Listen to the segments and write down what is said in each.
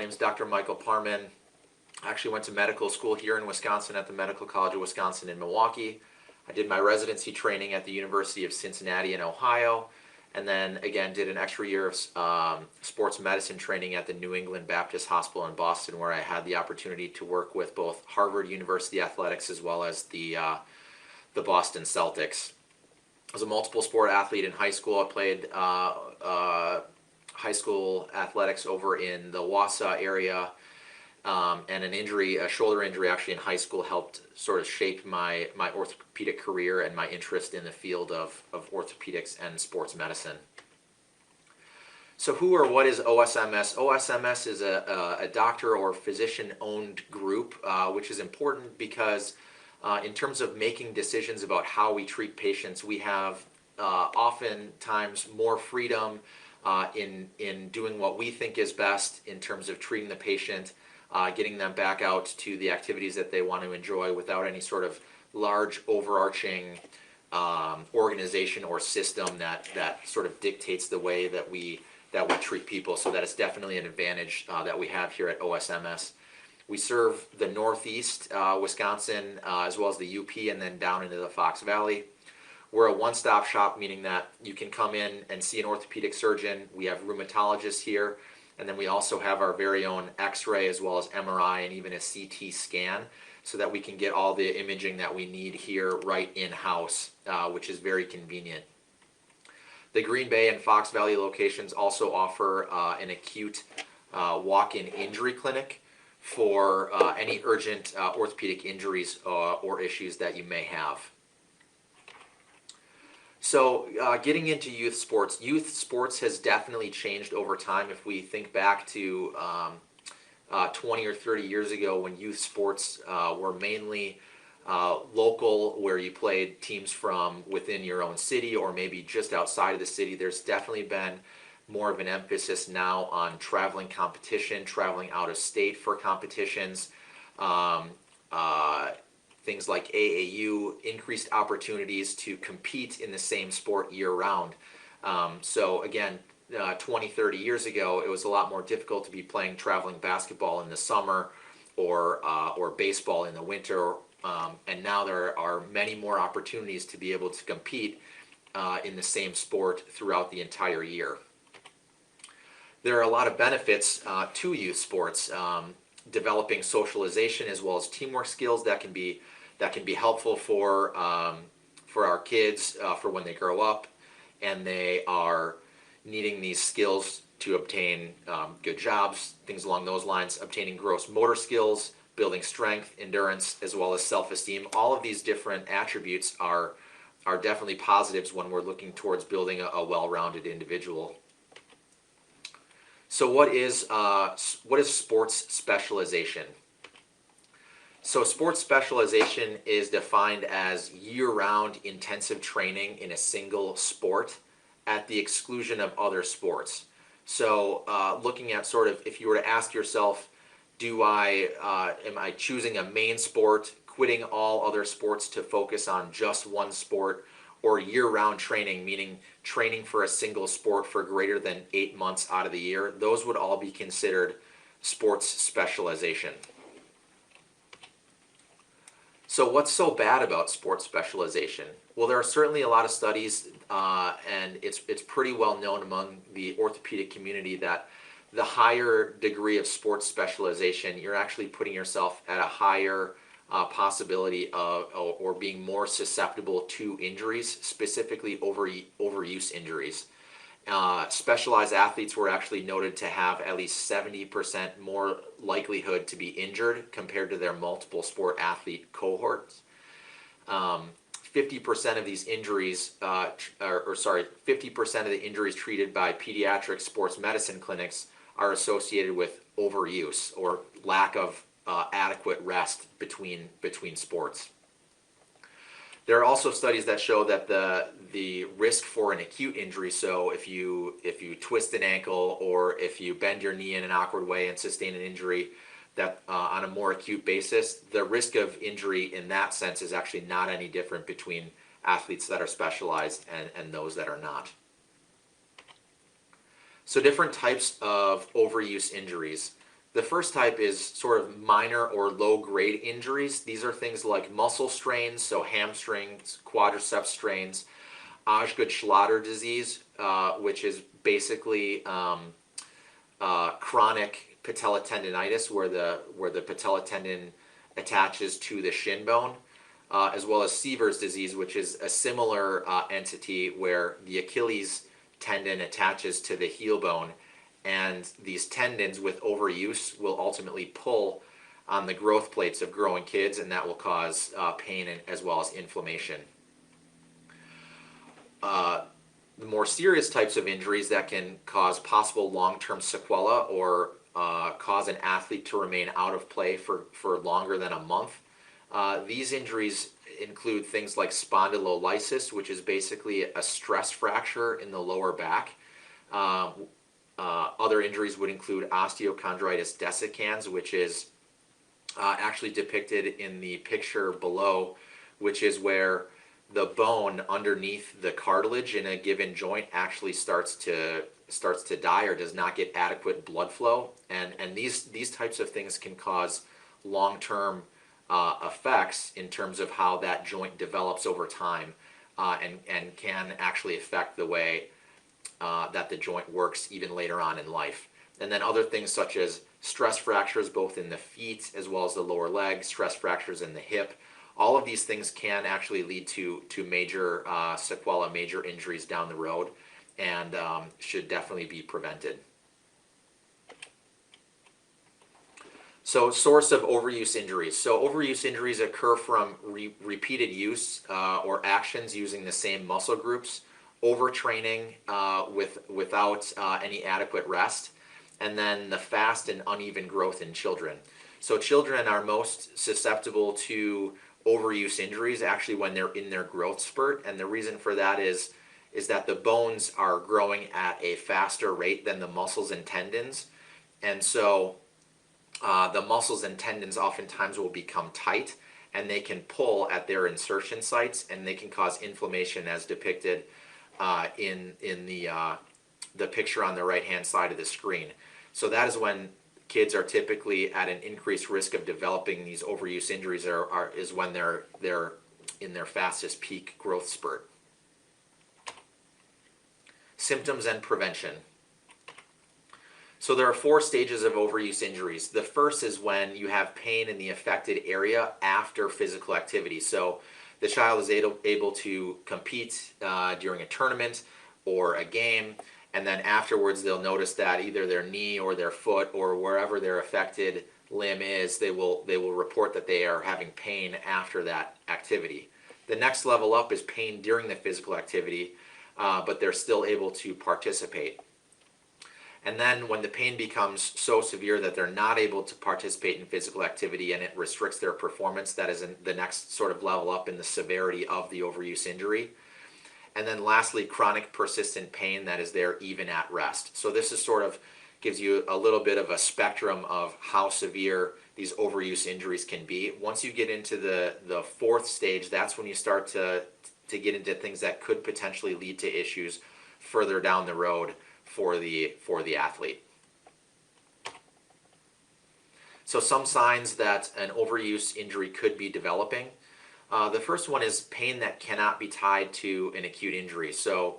name is Dr. Michael Parman. I actually went to medical school here in Wisconsin at the Medical College of Wisconsin in Milwaukee. I did my residency training at the University of Cincinnati in Ohio, and then again did an extra year of sports medicine training at the New England Baptist Hospital in Boston, where I had the opportunity to work with both Harvard University athletics as well as the Boston Celtics. I was a multiple sport athlete in high school. I played high school athletics over in the Wausau area, and a shoulder injury actually in high school helped sort of shape my orthopedic career and my interest in the field of orthopedics and sports medicine. So who or what is OSMS? OSMS is a doctor or physician-owned group, which is important because in terms of making decisions about how we treat patients, we have oftentimes more freedom in doing what we think is best in terms of treating the patient, getting them back out to the activities that they want to enjoy without any sort of large overarching organization or system that sort of dictates the way that we treat people. So that is definitely an advantage that we have here at OSMS. We serve the Northeast, Wisconsin, as well as the UP, and then down into the Fox Valley. We're a one-stop shop, meaning that you can come in and see an orthopedic surgeon. We have rheumatologists here, and then we also have our very own X-ray as well as MRI and even a CT scan, so that we can get all the imaging that we need here right in-house, which is very convenient. The Green Bay and Fox Valley locations also offer an acute walk-in injury clinic for any urgent orthopedic injuries or issues that you may have. So getting into youth sports has definitely changed over time. If we think back to 20 or 30 years ago, when youth sports were mainly local, where you played teams from within your own city or maybe just outside of the city, there's definitely been more of an emphasis now on traveling competition, traveling out of state for competitions, things like AAU, increased opportunities to compete in the same sport year-round. So again, 20, 30 years ago, it was a lot more difficult to be playing traveling basketball in the summer or baseball in the winter, and now there are many more opportunities to be able to compete in the same sport throughout the entire year. There are a lot of benefits to youth sports, developing socialization as well as teamwork skills that can be helpful for our kids for when they grow up, and they are needing these skills to obtain good jobs, things along those lines, obtaining gross motor skills, building strength, endurance, as well as self-esteem. All of these different attributes are definitely positives when we're looking towards building a well-rounded individual. So what is sports specialization? So sports specialization is defined as year-round intensive training in a single sport at the exclusion of other sports. So looking at sort of, if you were to ask yourself, am I choosing a main sport, quitting all other sports to focus on just one sport, or year-round training, meaning training for a single sport for greater than 8 months out of the year, those would all be considered sports specialization. So what's so bad about sports specialization? Well, there are certainly a lot of studies, and it's pretty well known among the orthopedic community that the higher degree of sports specialization, you're actually putting yourself at a higher possibility of or being more susceptible to injuries, specifically overuse injuries. Specialized athletes were actually noted to have at least 70% more likelihood to be injured compared to their multiple sport athlete cohorts. 50% of these injuries, 50% of the injuries treated by pediatric sports medicine clinics are associated with overuse or lack of adequate rest between sports. There are also studies that show that the risk for an acute injury, so if you twist an ankle or if you bend your knee in an awkward way and sustain an injury, that on a more acute basis, the risk of injury in that sense is actually not any different between athletes that are specialized and those that are not. So different types of overuse injuries. The first type is sort of minor or low-grade injuries. These are things like muscle strains, so hamstrings, quadriceps strains, Osgood-Schlatter disease, which is basically chronic patella tendonitis, where the patella tendon attaches to the shin bone, as well as Sever's disease, which is a similar entity where the Achilles tendon attaches to the heel bone, and these tendons with overuse will ultimately pull on the growth plates of growing kids, and that will cause pain as well as inflammation. The more serious types of injuries that can cause possible long-term sequela or cause an athlete to remain out of play for longer than a month. These injuries include things like spondylolysis, which is basically a stress fracture in the lower back. Other injuries would include osteochondritis dissecans, which is actually depicted in the picture below, which is where the bone underneath the cartilage in a given joint actually starts to die or does not get adequate blood flow, and these types of things can cause long-term effects in terms of how that joint develops over time, and can actually affect the way that the joint works even later on in life. And then other things such as stress fractures both in the feet as well as the lower leg, stress fractures in the hip. All of these things can actually lead to major sequela, major injuries down the road, and should definitely be prevented. So, source of overuse injuries. So overuse injuries occur from repeated use or actions using the same muscle groups, overtraining without any adequate rest, and then the fast and uneven growth in children. So children are most susceptible to overuse injuries actually when they're in their growth spurt, and the reason for that is that the bones are growing at a faster rate than the muscles and tendons, and so the muscles and tendons oftentimes will become tight, and they can pull at their insertion sites, and they can cause inflammation as depicted in the picture on the right hand side of the screen. So that is when kids are typically at an increased risk of developing these overuse injuries is when they're in their fastest peak growth spurt. Symptoms and prevention. So there are 4 stages of overuse injuries. The first is when you have pain in the affected area after physical activity. So the child is able to compete during a tournament or a game, and then afterwards they'll notice that either their knee or their foot or wherever their affected limb is, they will report that they are having pain after that activity. The next level up is pain during the physical activity, but they're still able to participate. And then when the pain becomes so severe that they're not able to participate in physical activity and it restricts their performance, that is the next sort of level up in the severity of the overuse injury. And then lastly, chronic persistent pain that is there even at rest. So this is sort of gives you a little bit of a spectrum of how severe these overuse injuries can be. Once you get into the 4th stage, that's when you start to get into things that could potentially lead to issues further down the road for the athlete. So some signs that an overuse injury could be developing. The first one is pain that cannot be tied to an acute injury. So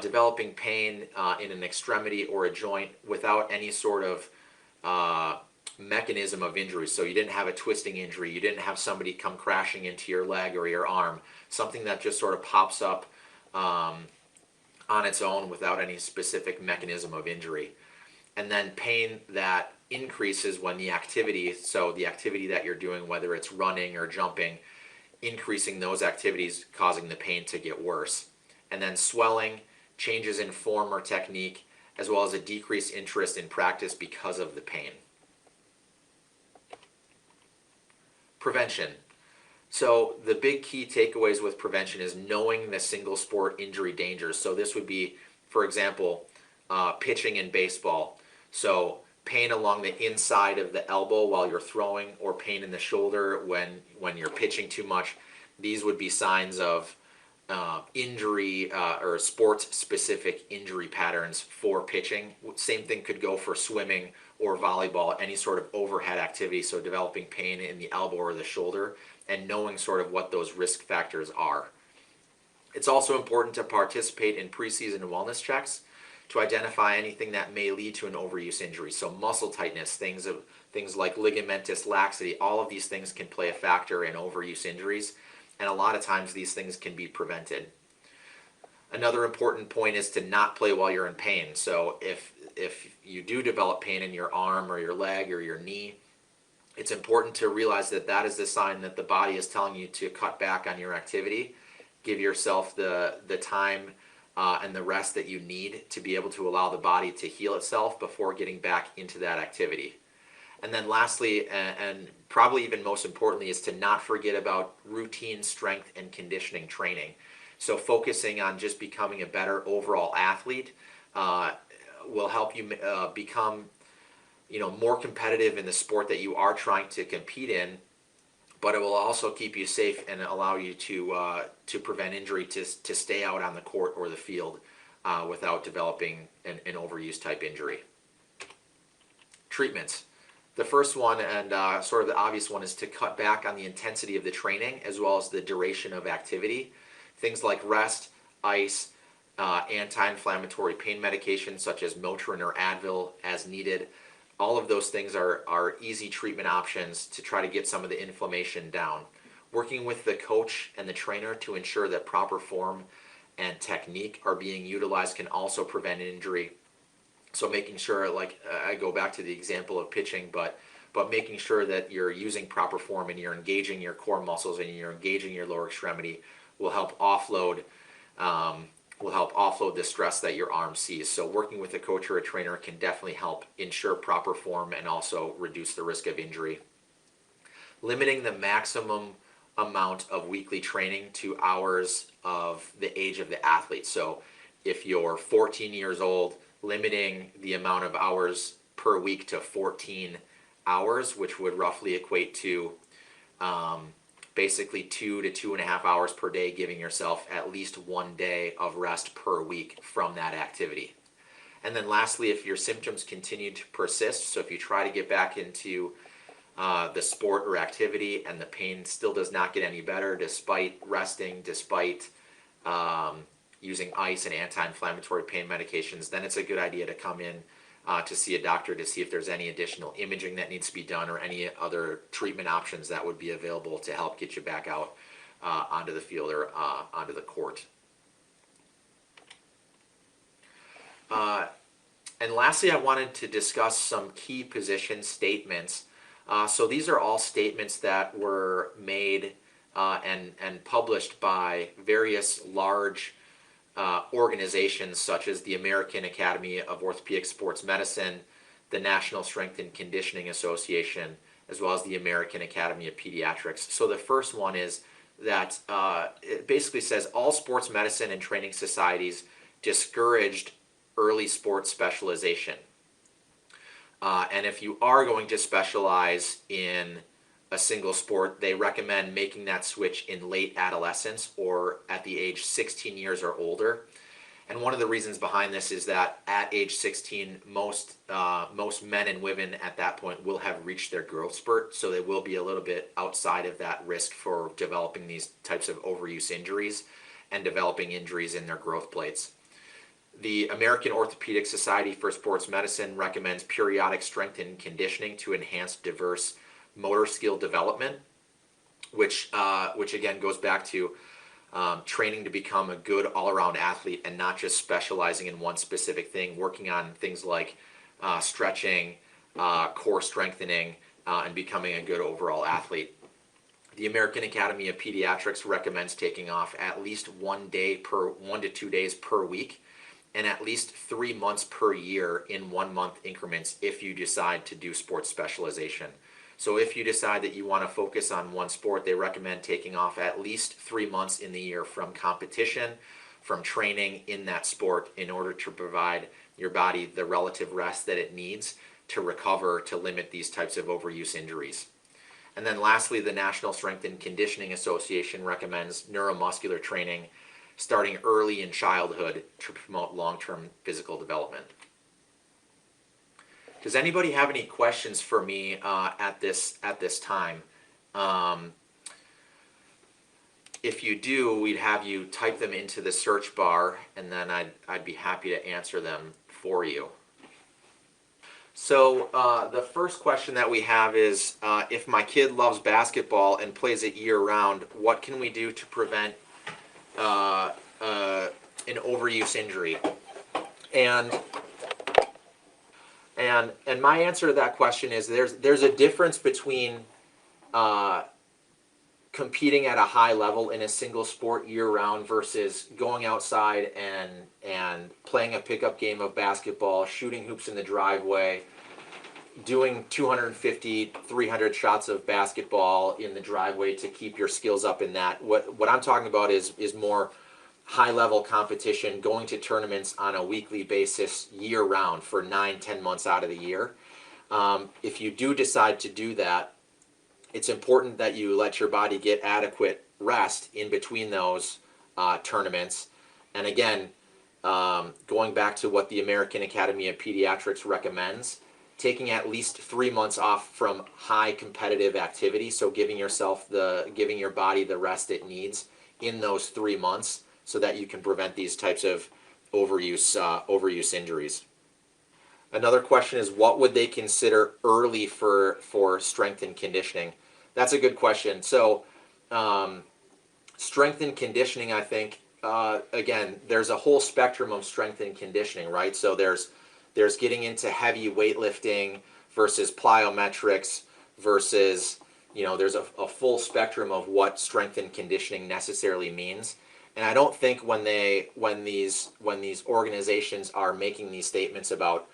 developing pain in an extremity or a joint without any sort of mechanism of injury. So you didn't have a twisting injury, you didn't have somebody come crashing into your leg or your arm, something that just sort of pops up on its own without any specific mechanism of injury. And then pain that increases when the activity, so the activity that you're doing, whether it's running or jumping, increasing those activities causing the pain to get worse. And then swelling, changes in form or technique, as well as a decreased interest in practice because of the pain. Prevention. So the big key takeaways with prevention is knowing the single sport injury dangers. So this would be, for example, pitching in baseball. So pain along the inside of the elbow while you're throwing, or pain in the shoulder when you're pitching too much. These would be signs of injury or sports-specific injury patterns for pitching. Same thing could go for swimming or volleyball, any sort of overhead activity, so developing pain in the elbow or the shoulder, and knowing sort of what those risk factors are. It's also important to participate in preseason wellness checks to identify anything that may lead to an overuse injury. So muscle tightness, things like ligamentous laxity, all of these things can play a factor in overuse injuries, and a lot of times these things can be prevented. Another important point is to not play while you're in pain. So if you do develop pain in your arm or your leg or your knee, it's important to realize that that is the sign that the body is telling you to cut back on your activity. Give yourself the time and the rest that you need to be able to allow the body to heal itself before getting back into that activity. And then lastly, and probably even most importantly, is to not forget about routine strength and conditioning training. So focusing on just becoming a better overall athlete will help you become more competitive in the sport that you are trying to compete in, but it will also keep you safe and allow you to prevent injury, to stay out on the court or the field without developing an overuse type injury. Treatments. The first one, and sort of the obvious one, is to cut back on the intensity of the training as well as the duration of activity. Things like rest, ice, anti-inflammatory pain medications such as Motrin or Advil as needed. All of those things are easy treatment options to try to get some of the inflammation down. Working with the coach and the trainer to ensure that proper form and technique are being utilized can also prevent injury. So making sure, like I go back to the example of pitching, but making sure that you're using proper form and you're engaging your core muscles and you're engaging your lower extremity will help offload the stress that your arm sees. So working with a coach or a trainer can definitely help ensure proper form and also reduce the risk of injury. Limiting the maximum amount of weekly training to hours of the age of the athlete. So if you're 14 years old, limiting the amount of hours per week to 14 hours, which would roughly equate to basically 2 to 2.5 hours per day, giving yourself at least 1 day of rest per week from that activity. And then lastly, if your symptoms continue to persist, so if you try to get back into the sport or activity and the pain still does not get any better despite resting, despite using ice and anti-inflammatory pain medications, then it's a good idea to come in to see a doctor to see if there's any additional imaging that needs to be done or any other treatment options that would be available to help get you back out onto the field or onto the court. And lastly, I wanted to discuss some key position statements. So these are all statements that were made and published by various large organizations such as the American Academy of Orthopedic Sports Medicine, the National Strength and Conditioning Association, as well as the American Academy of Pediatrics. So the first one is that it basically says all sports medicine and training societies discouraged early sports specialization. And if you are going to specialize in a single sport, they recommend making that switch in late adolescence or at the age 16 years or older. And one of the reasons behind this is that at age 16, most men and women at that point will have reached their growth spurt, so they will be a little bit outside of that risk for developing these types of overuse injuries and developing injuries in their growth plates. The American Orthopedic Society for Sports Medicine recommends periodic strength and conditioning to enhance diverse motor skill development, which again goes back to training to become a good all-around athlete and not just specializing in one specific thing, working on things like stretching, core strengthening, and becoming a good overall athlete. The American Academy of Pediatrics recommends taking off at least 1 to 2 days per week and at least 3 months per year in 1 month increments if you decide to do sports specialization. So if you decide that you want to focus on one sport, they recommend taking off at least 3 months in the year from competition, from training in that sport in order to provide your body the relative rest that it needs to recover, to limit these types of overuse injuries. And then lastly, the National Strength and Conditioning Association recommends neuromuscular training starting early in childhood to promote long-term physical development. Does anybody have any questions for me at this time? Um, if you do, we'd have you type them into the search bar, and then I'd be happy to answer them for you. So the first question that we have is, if my kid loves basketball and plays it year-round, what can we do to prevent an overuse injury? And my answer to that question is there's a difference between competing at a high level in a single sport year-round versus going outside and playing a pickup game of basketball, shooting hoops in the driveway, doing 250, 300 shots of basketball in the driveway to keep your skills up in that. What I'm talking about is more high-level competition, going to tournaments on a weekly basis year-round for 9-10 months out of the year. If you do decide to do that, it's important that you let your body get adequate rest in between those tournaments. And again, going back to what the American Academy of Pediatrics recommends, taking at least 3 months off from high competitive activity, so giving your body the rest it needs in those 3 months, so that you can prevent these types of overuse injuries. Another question is, what would they consider early for strength and conditioning? That's a good question. So strength and conditioning, I think, again, there's a whole spectrum of strength and conditioning, right? So there's getting into heavy weightlifting versus plyometrics versus, there's a full spectrum of what strength and conditioning necessarily means. And I don't think when these organizations are making these statements about,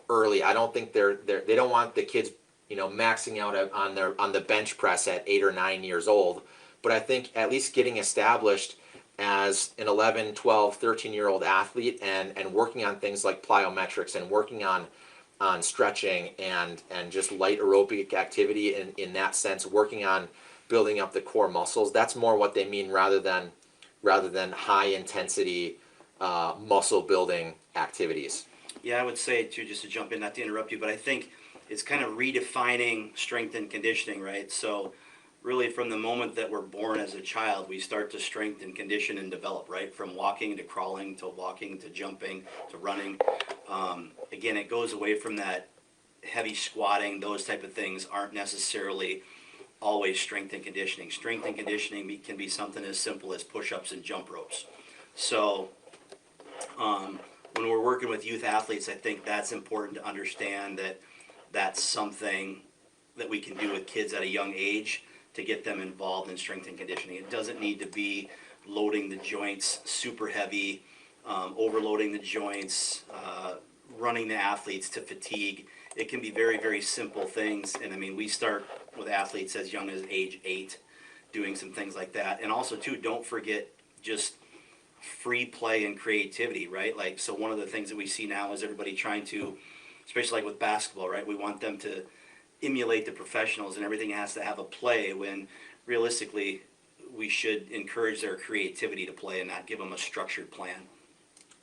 early, I don't think they don't want the kids, maxing out on the bench press at 8 or 9 years old. But I think at least getting established as an 11, 12, 13-year-old athlete and working on things like plyometrics and working on stretching and just light aerobic activity in that sense, working on building up the core muscles, that's more what they mean rather than high intensity muscle building activities. Yeah, I would say too, just to jump in, not to interrupt you, but I think it's kind of redefining strength and conditioning, right? So really from the moment that we're born as a child, we start to strengthen, condition, and develop, right? From walking to crawling to walking to jumping to running. Again, it goes away from that heavy squatting. Those type of things aren't necessarily always strength and conditioning. Strength and conditioning can be something as simple as push-ups and jump ropes. So when we're working with youth athletes, I think that's important to understand that that's something that we can do with kids at a young age to get them involved in strength and conditioning. It doesn't need to be loading the joints super heavy, overloading the joints, running the athletes to fatigue. It can be very, very simple things. And I mean, we start with athletes as young as age 8 doing some things like that. And also too, don't forget just free play and creativity, right? Like, so one of the things that we see now is everybody trying to, especially like with basketball, right? We want them to emulate the professionals and everything has to have a play, when realistically we should encourage their creativity to play and not give them a structured plan.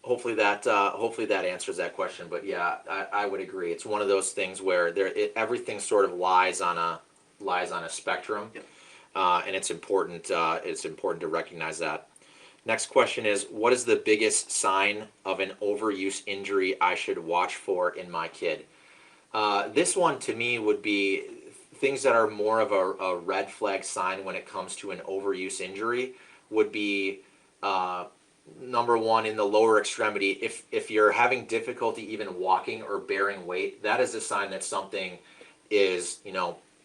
Hopefully that answers that question. But yeah, I would agree. It's one of those things where everything sort of lies on a spectrum. Yep. And it's important to recognize that. Next question is, what is the biggest sign of an overuse injury I should watch for in my kid? This one to me would be things that are more of a red flag sign when it comes to an overuse injury would be number one, in the lower extremity. If you're having difficulty even walking or bearing weight, that is a sign that something is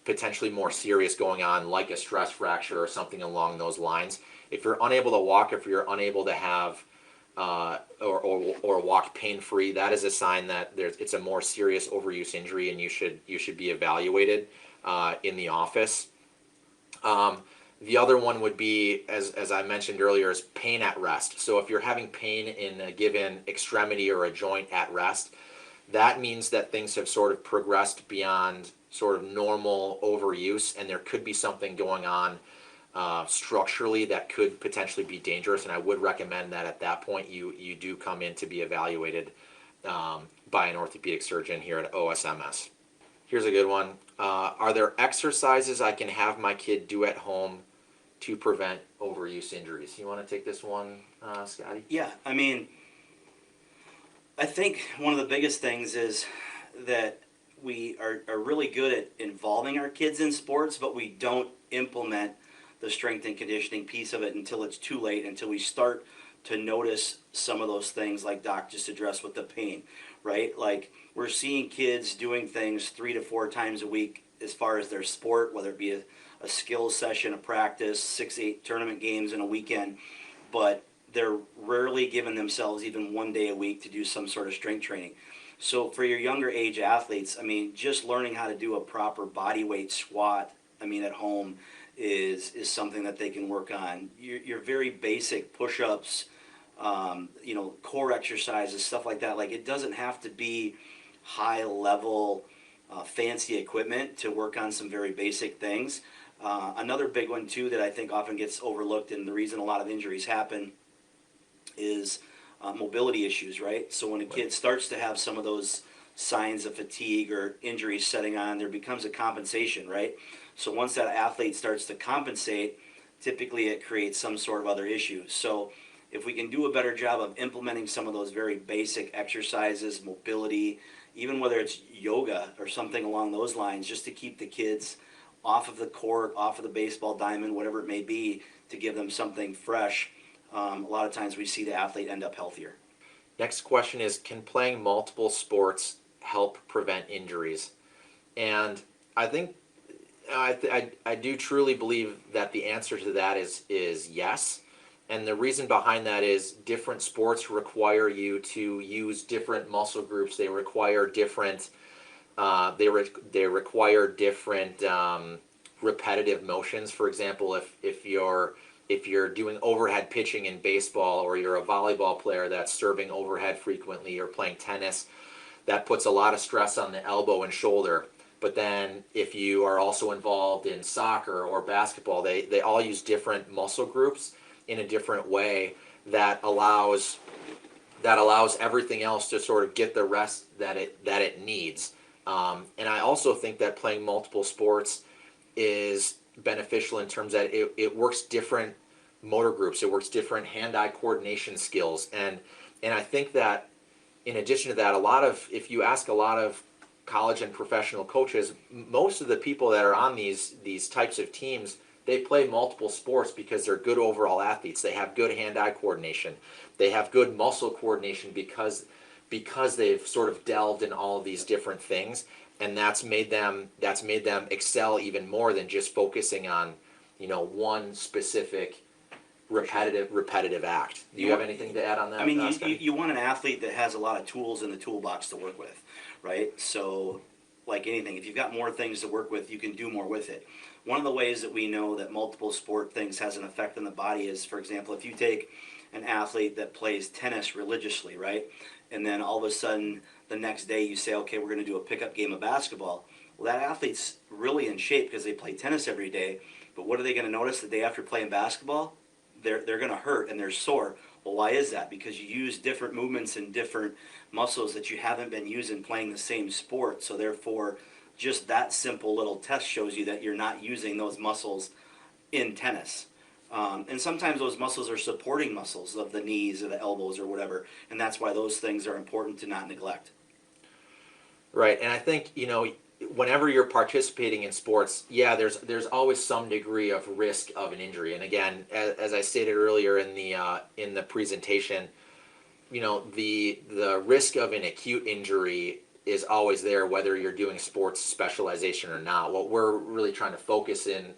potentially more serious going on, like a stress fracture or something along those lines. If you're unable to walk, if you're unable to have or walk pain-free, that is a sign that it's a more serious overuse injury, and you should be evaluated in the office. The other one would be, as I mentioned earlier, is pain at rest. So if you're having pain in a given extremity or a joint at rest, that means that things have sort of progressed beyond sort of normal overuse, and there could be something going on structurally that could potentially be dangerous. And I would recommend that at that point you do come in to be evaluated by an orthopedic surgeon here at OSMS. Here's a good one. Are there exercises I can have my kid do at home to prevent overuse injuries? You want to take this one, Scotty? Yeah, I mean, I think one of the biggest things is that we are really good at involving our kids in sports, but we don't implement the strength and conditioning piece of it until it's too late, until we start to notice some of those things like Doc just addressed with the pain, right? Like we're seeing kids doing things 3 to 4 times a week as far as their sport, whether it be a skills session, a practice, 6, 8 tournament games in a weekend, but they're rarely giving themselves even 1 day a week to do some sort of strength training. So for your younger age athletes, I mean, just learning how to do a proper body weight squat, I mean, at home is something that they can work on. Your very basic push-ups, core exercises, stuff like that. Like it doesn't have to be high-level, fancy equipment to work on some very basic things. Another big one too that I think often gets overlooked, and the reason a lot of injuries happen is mobility issues, right? So when a kid starts to have some of those signs of fatigue or injuries setting on, there becomes a compensation, right? So once that athlete starts to compensate, typically it creates some sort of other issue. So if we can do a better job of implementing some of those very basic exercises, mobility, even whether it's yoga or something along those lines, just to keep the kids off of the court, off of the baseball diamond, whatever it may be, to give them something fresh, a lot of times we see the athlete end up healthier. Next question is, can playing multiple sports help prevent injuries? And I think I do truly believe that the answer to that is yes. And the reason behind that is different sports require you to use different muscle groups. They require different they require different repetitive motions. For example, if you're doing overhead pitching in baseball, or you're a volleyball player that's serving overhead frequently, or playing tennis, that puts a lot of stress on the elbow and shoulder. But then if you are also involved in soccer or basketball, they all use different muscle groups in a different way that allows everything else to sort of get the rest that it needs. And I also think that playing multiple sports is beneficial in terms that it works different motor groups, it works different hand-eye coordination skills, and I think that in addition to that, if you ask a lot of college and professional coaches, most of the people that are on these types of teams, they play multiple sports because they're good overall athletes. They have good hand-eye coordination, they have good muscle coordination because they've sort of delved in all of these different things, and that's made them excel even more than just focusing on one specific repetitive act. Do you have anything to add on that? I mean, you want an athlete that has a lot of tools in the toolbox to work with, right? So like anything, if you've got more things to work with, you can do more with it. One of the ways that we know that multiple sport things has an effect on the body is, for example, if you take an athlete that plays tennis religiously, right? And then all of a sudden the next day you say, okay, we're going to do a pickup game of basketball. Well, that athlete's really in shape because they play tennis every day. But what are they going to notice the day after playing basketball? They're going to hurt and they're sore. Well, why is that? Because you use different movements and different muscles that you haven't been using playing the same sport. So therefore, just that simple little test shows you that you're not using those muscles in tennis. And sometimes those muscles are supporting muscles of the knees or the elbows or whatever, and that's why those things are important to not neglect. Right, and I think whenever you're participating in sports, yeah, there's always some degree of risk of an injury. And again, as I stated earlier in the presentation, the risk of an acute injury is always there, whether you're doing sports specialization or not. What we're really trying to focus in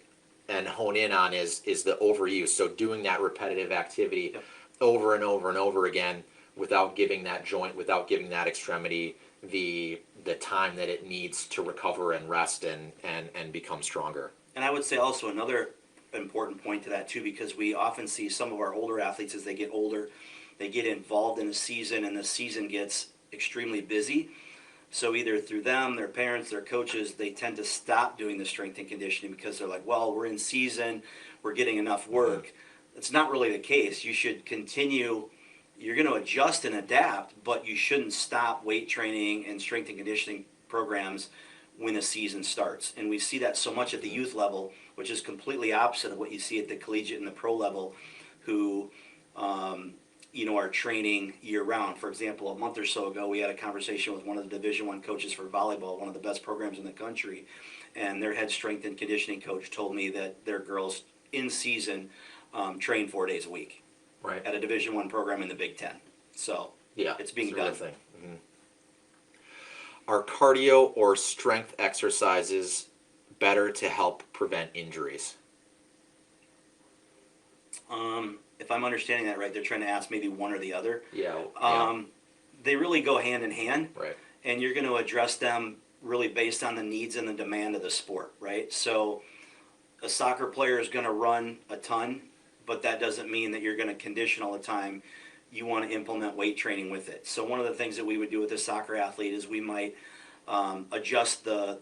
and hone in on is the overuse. So doing that repetitive activity over and over and over again without giving that joint, without giving that extremity the time that it needs to recover and rest and become stronger. And I would say also another important point to that too, because we often see some of our older athletes as they get older, they get involved in a season and the season gets extremely busy. So either through them, their parents, their coaches, they tend to stop doing the strength and conditioning because they're like, well, we're in season, we're getting enough work. It's not really the case. You should continue you're going to adjust and adapt, but you shouldn't stop weight training and strength and conditioning programs when the season starts. And we see that so much at the youth level, which is completely opposite of what you see at the collegiate and the pro level, who are training year round. For example, a month or so ago, we had a conversation with one of the Division I coaches for volleyball, one of the best programs in the country, and their head strength and conditioning coach told me that their girls in season train 4 days a week, Right. at a Division I program in the Big Ten. So Yeah, it's being a real done. thing. Are cardio or strength exercises better to help prevent injuries? If I'm understanding that right, they're trying to ask maybe one or the other. Yeah. They really go hand in hand, Right. and you're going to address them really based on the needs and the demand of the sport, right? So a soccer player is going to run a ton, but that doesn't mean that you're going to condition all the time. You want to implement weight training with it. So one of the things that we would do with a soccer athlete is we might adjust the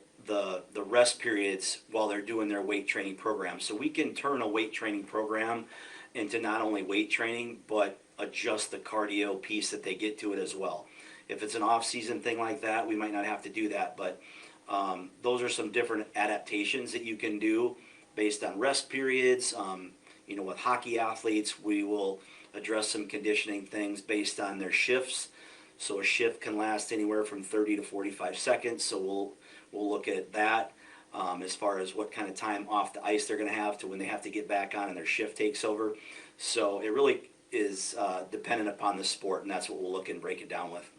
rest periods while they're doing their weight training program. So we can turn a weight training program into not only weight training, but adjust the cardio piece that they get to it as well. If it's an off-season thing like that, we might not have to do that, but those are some different adaptations that you can do based on rest periods. With hockey athletes, we will address some conditioning things based on their shifts. So a shift can last anywhere from 30 to 45 seconds, so we'll look at that. As far as what kind of time off the ice they're going to have to when they have to get back on and their shift takes over. So it really is dependent upon the sport, and that's what we'll look and break it down with.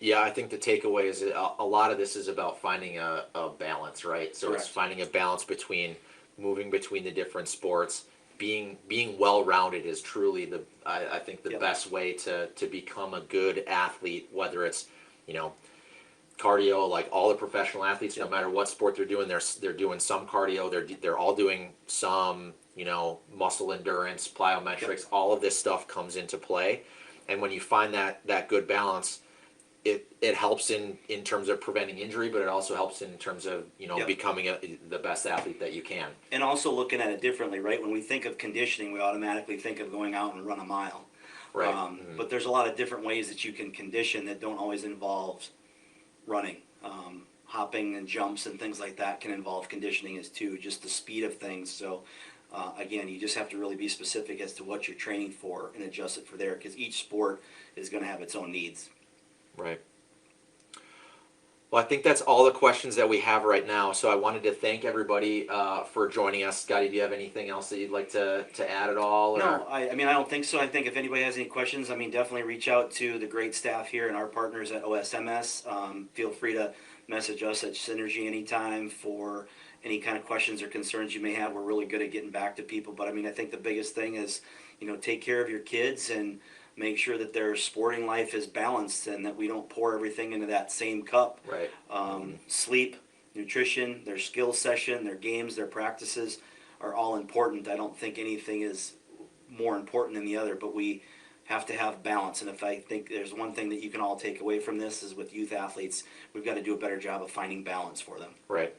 Yeah, I think the takeaway is a lot of this is about finding a balance, right? So Correct. it's finding a balance between moving between the different sports. Being well-rounded is truly I think the Yep. best way to become a good athlete, whether it's, cardio, like all the professional athletes, no matter what sport they're doing, they're doing some cardio, they're all doing some, muscle endurance, plyometrics, all of this stuff comes into play. And when you find that good balance, it helps in terms of preventing injury, but it also helps in terms of, Yep. becoming the best athlete that you can. And also looking at it differently, right? When we think of conditioning, we automatically think of going out and run a mile. Right. But there's a lot of different ways that you can condition that don't always involve running. Hopping and jumps and things like that can involve conditioning as too, just the speed of things. So again, you just have to really be specific as to what you're training for and adjust it for there, because each sport is going to have its own needs. Right. Well, I think that's all the questions that we have right now. So I wanted to thank everybody for joining us. Scotty, do you have anything else that you'd like to add at all? Or? No, I don't think so. I think if anybody has any questions, definitely reach out to the great staff here and our partners at OSMS. Feel free to message us at Synergy anytime for any kind of questions or concerns you may have. We're really good at getting back to people. But I think the biggest thing is, take care of your kids and make sure that their sporting life is balanced and that we don't pour everything into that same cup. Right. Sleep, nutrition, their skill session, their games, their practices are all important. I don't think anything is more important than the other, but we have to have balance. And if I think there's one thing that you can all take away from this is with youth athletes, we've got to do a better job of finding balance for them. Right.